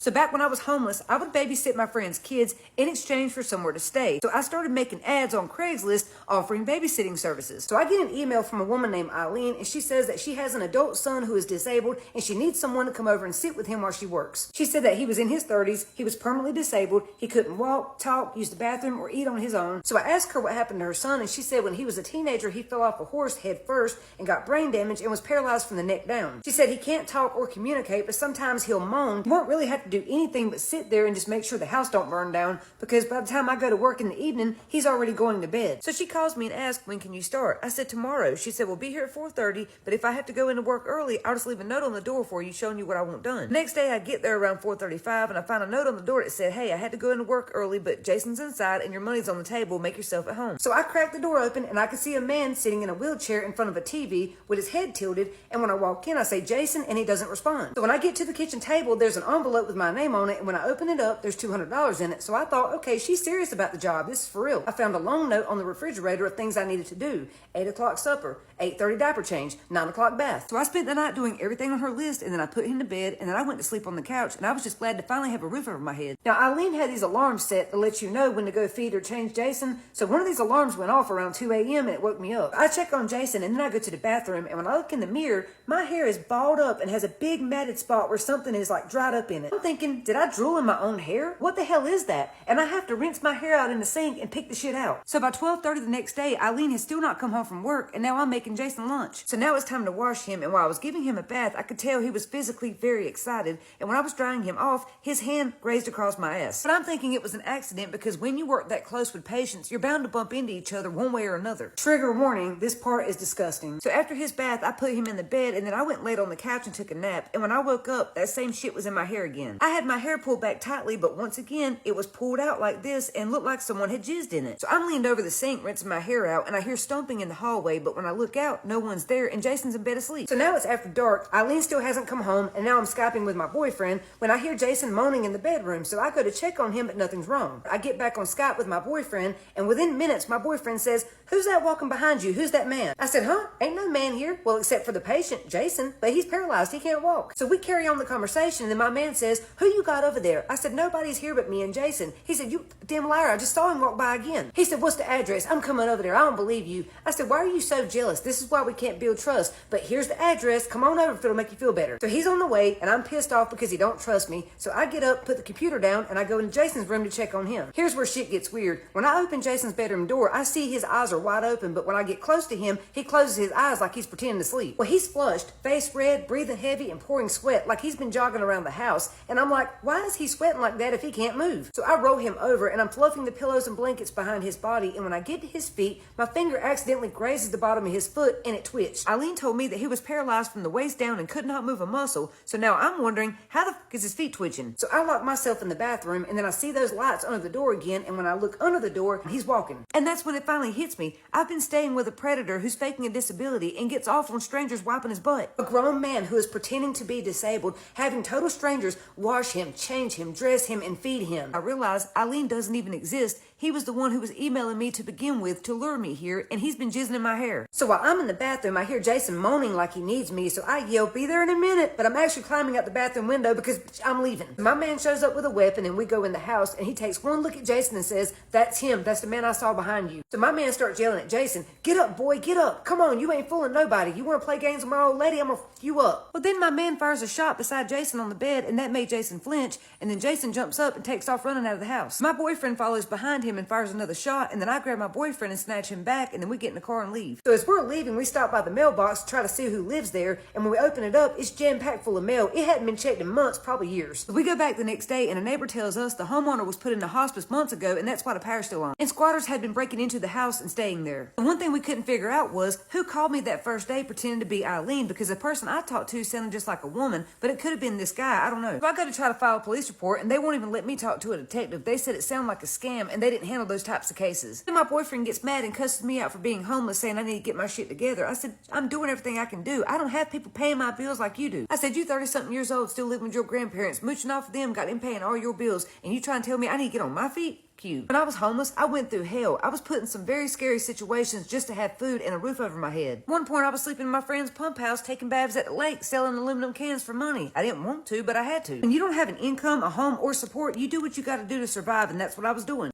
So back when I was homeless, I would babysit my friends' kids in exchange for somewhere to stay. So I started making ads on Craigslist offering babysitting services. So I get an email from a woman named Eileen, and she says that she has an adult son who is disabled and she needs someone to come over and sit with him while she works. She said that he was in his 30s, he was permanently disabled, he couldn't walk, talk, use the bathroom, or eat on his own. So I asked her what happened to her son, and she said when he was a teenager, he fell off a horse head first and got brain damage and was paralyzed from the neck down. She said he can't talk or communicate, but sometimes he'll moan. You won't really have to do anything but sit there and just make sure the house don't burn down, because by the time I go to work in the evening, he's already going to bed. So she calls me and asks, when can you start? I said tomorrow. She said, we'll be here at 4:30, but if I have to go into work early, I'll just leave a note on the door for you showing you what I want done. Next day, I get there around 4:35 and I find a note on the door that said, hey, I had to go into work early, but Jason's inside and your money's on the table. Make yourself at home. So I crack the door open and I can see a man sitting in a wheelchair in front of a TV with his head tilted. And when I walk in, I say, Jason, and he doesn't respond. So when I get to the kitchen table, there's an envelope with my name on it. And when I open it up, there's $200 in it. So I thought, okay, she's serious about the job. This is for real. I found a long note on the refrigerator of things I needed to do. 8 o'clock supper, 8:30 diaper change, 9 o'clock bath. So I spent the night doing everything on her list, and then I put him to bed, and then I went to sleep on the couch, and I was just glad to finally have a roof over my head. Now, Eileen had these alarms set to let you know when to go feed or change Jason. So one of these alarms went off around 2 a.m. and it woke me up. I check on Jason, and then I go to the bathroom, and when I look in the mirror, my hair is balled up and has a big matted spot where something is like dried up in it. I'm thinking, did I drool in my own hair? What the hell is that? And I have to rinse my hair out in the sink and pick the shit out. So by 12:30 the next day, Eileen has still not come home from work, and now I'm making Jason lunch. So now it's time to wash him, and while I was giving him a bath, I could tell he was physically very excited, and when I was drying him off, his hand grazed across my ass. But I'm thinking it was an accident, because when you work that close with patients, you're bound to bump into each other one way or another. Trigger warning, this part is disgusting. So after his bath, I put him in the bed, and then I went and laid on the couch and took a nap, and when I woke up, that same shit was in my hair again. I had my hair pulled back tightly, but once again, it was pulled out like this and looked like someone had jizzed in it. So I'm leaned over the sink, rinsing my hair out, and I hear stomping in the hallway, but when I look out, no one's there, and Jason's in bed asleep. So now it's after dark, Eileen still hasn't come home, and now I'm Skyping with my boyfriend when I hear Jason moaning in the bedroom, so I go to check on him, but nothing's wrong. I get back on Skype with my boyfriend, and within minutes, my boyfriend says, who's that walking behind you? Who's that man? I said, huh? Ain't no man here. Well, except for the patient, Jason, but he's paralyzed. He can't walk. So we carry on the conversation, and then my man says, who you got over there? I said, nobody's here but me and Jason. He said, you damn liar. I just saw him walk by again. He said, what's the address? I'm coming over there. I don't believe you. I said, why are you so jealous? This is why we can't build trust. But here's the address. Come on over if it'll make you feel better. So he's on the way, and I'm pissed off because he don't trust me. So I get up, put the computer down, and I go into Jason's room to check on him. Here's where shit gets weird. When I open Jason's bedroom door, I see his eyes are wide open, but when I get close to him, he closes his eyes like he's pretending to sleep. Well, he's flushed, face red, breathing heavy, and pouring sweat like he's been jogging around the house. And I'm like, why is he sweating like that if he can't move? So I roll him over, and I'm fluffing the pillows and blankets behind his body, and when I get to his feet, my finger accidentally grazes the bottom of his foot, and it twitched. Eileen told me that he was paralyzed from the waist down and could not move a muscle, so now I'm wondering, how the fuck is his feet twitching? So I lock myself in the bathroom, and then I see those lights under the door again, and when I look under the door, he's walking. And that's when it finally hits me. I've been staying with a predator who's faking a disability and gets off on strangers wiping his butt. A grown man who is pretending to be disabled, having total strangers wash him, change him, dress him, and feed him. I realize Eileen doesn't even exist. He was the one who was emailing me to begin with to lure me here, and he's been jizzing in my hair. So while I'm in the bathroom, I hear Jason moaning like he needs me, so I yell, be there in a minute, but I'm actually climbing out the bathroom window because I'm leaving. My man shows up with a weapon, and we go in the house, and he takes one look at Jason and says, that's him, that's the man I saw behind you. So my man starts yelling at Jason, get up, boy, get up, come on, you ain't fooling nobody. You want to play games with my old lady, I'm gonna f you up. Well, then my man fires a shot beside Jason on the bed, and that made Jason flinch, and then Jason jumps up and takes off running out of the house. My boyfriend follows behind him and fires another shot, and then I grab my boyfriend and snatch him back, and then we get in the car and leave. So as we're leaving, we stop by the mailbox to try to see who lives there, and when we open it up, it's jam-packed full of mail. It hadn't been checked in months, probably years. So we go back the next day, and a neighbor tells us the homeowner was put into hospice months ago, and that's why the power's still on. And squatters had been breaking into the house and staying there. And one thing we couldn't figure out was who called me that first day pretending to be Eileen, because the person I talked to sounded just like a woman, but it could have been this guy, I don't know. So I go to try to file a police report, and they won't even let me talk to a detective. They said it sounded like a scam, and they didn't handle those types of cases. Then my boyfriend gets mad and cusses me out for being homeless, saying I need to get my shit together. I said, I'm doing everything I can do. I don't have people paying my bills like you do. I said, you 30-something years old, still living with your grandparents, mooching off of them, got them paying all your bills, and you trying to tell me I need to get on my feet? cube. When I was homeless, I went through hell. I was put in some very scary situations just to have food and a roof over my head. At one point, I was sleeping in my friend's pump house, taking baths at the lake, selling aluminum cans for money. I didn't want to, but I had to. When you don't have an income, a home, or support, you do what you got to do to survive, and that's what I was doing.